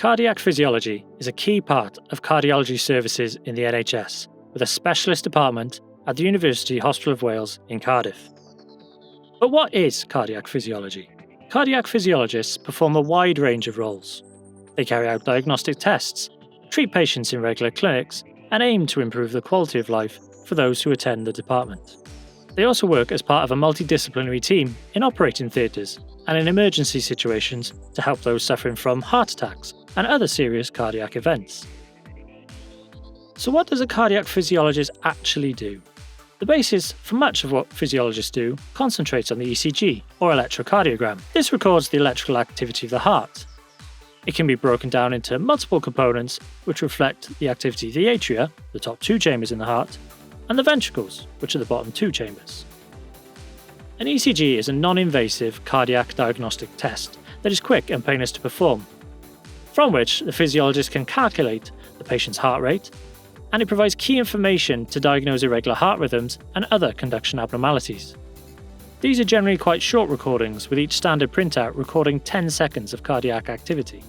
Cardiac physiology is a key part of cardiology services in the NHS, with a specialist department at the University Hospital of Wales in Cardiff. But what is cardiac physiology? Cardiac physiologists perform a wide range of roles. They carry out diagnostic tests, treat patients in regular clinics, and aim to improve the quality of life for those who attend the department. They also work as part of a multidisciplinary team in operating theatres and in emergency situations to help those suffering from heart attacks and other serious cardiac events. So what does a cardiac physiologist actually do? The basis for much of what physiologists do concentrates on the ECG, or electrocardiogram. This records the electrical activity of the heart. It can be broken down into multiple components which reflect the activity of the atria, the top two chambers in the heart, and the ventricles, which are the bottom two chambers. An ECG is a non-invasive cardiac diagnostic test that is quick and painless to perform, from which the physiologist can calculate the patient's heart rate, and it provides key information to diagnose irregular heart rhythms and other conduction abnormalities. These are generally quite short recordings, with each standard printout recording 10 seconds of cardiac activity.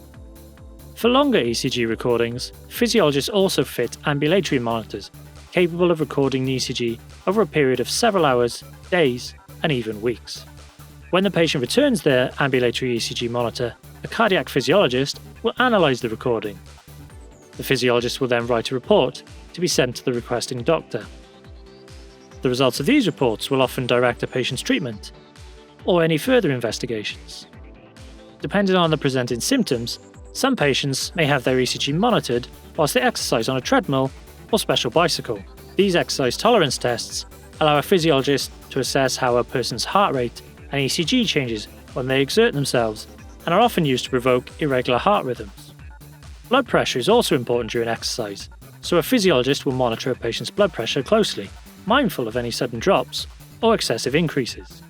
For longer ECG recordings, physiologists also fit ambulatory monitors capable of recording the ECG over a period of several hours, days, and even weeks. When the patient returns their ambulatory ECG monitor, a cardiac physiologist will analyse the recording. The physiologist will then write a report to be sent to the requesting doctor. The results of these reports will often direct a patient's treatment or any further investigations. Depending on the presenting symptoms, some patients may have their ECG monitored whilst they exercise on a treadmill or special bicycle. These exercise tolerance tests allow a physiologist to assess how a person's heart rate and ECG changes when they exert themselves, and are often used to provoke irregular heart rhythms. Blood pressure is also important during exercise, so a physiologist will monitor a patient's blood pressure closely, mindful of any sudden drops or excessive increases.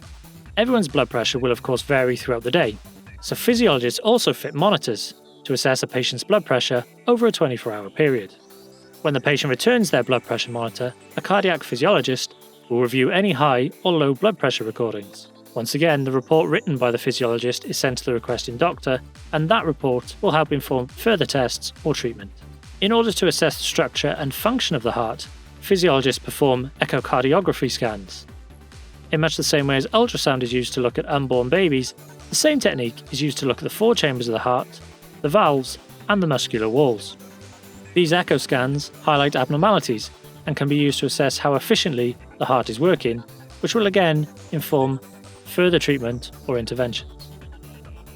Everyone's blood pressure will of course vary throughout the day, so physiologists also fit monitors to assess a patient's blood pressure over a 24-hour period. When the patient returns their blood pressure monitor, a cardiac physiologist will review any high or low blood pressure recordings. Once again, the report written by the physiologist is sent to the requesting doctor, and that report will help inform further tests or treatment. In order to assess the structure and function of the heart, physiologists perform echocardiography scans. In much the same way as ultrasound is used to look at unborn babies, the same technique is used to look at the four chambers of the heart, the valves, and the muscular walls. These echo scans highlight abnormalities and can be used to assess how efficiently the heart is working, which will again inform further treatment or interventions.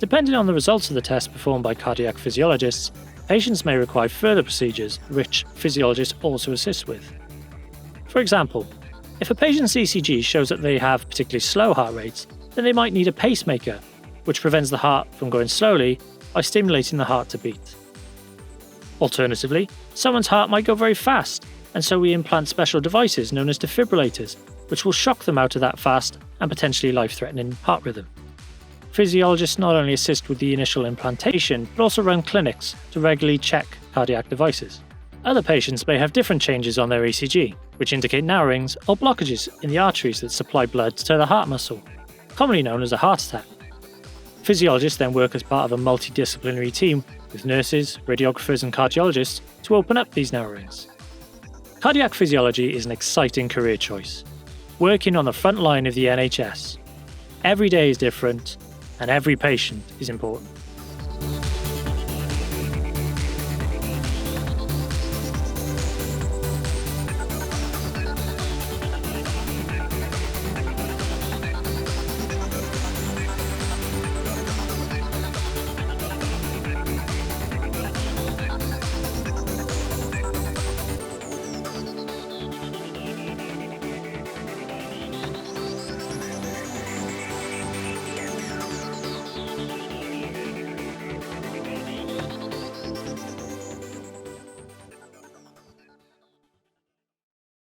Depending on the results of the test performed by cardiac physiologists, patients may require further procedures which physiologists also assist with. For example, if a patient's ECG shows that they have particularly slow heart rates, then they might need a pacemaker, which prevents the heart from going slowly by stimulating the heart to beat. Alternatively, someone's heart might go very fast, and so we implant special devices known as defibrillators, which will shock them out of that fast and potentially life-threatening heart rhythm. Physiologists not only assist with the initial implantation, but also run clinics to regularly check cardiac devices. Other patients may have different changes on their ECG, which indicate narrowings or blockages in the arteries that supply blood to the heart muscle, commonly known as a heart attack. Physiologists then work as part of a multidisciplinary team with nurses, radiographers and cardiologists to open up these narrowings. Cardiac physiology is an exciting career choice, working on the front line of the NHS. Every day is different, and every patient is important.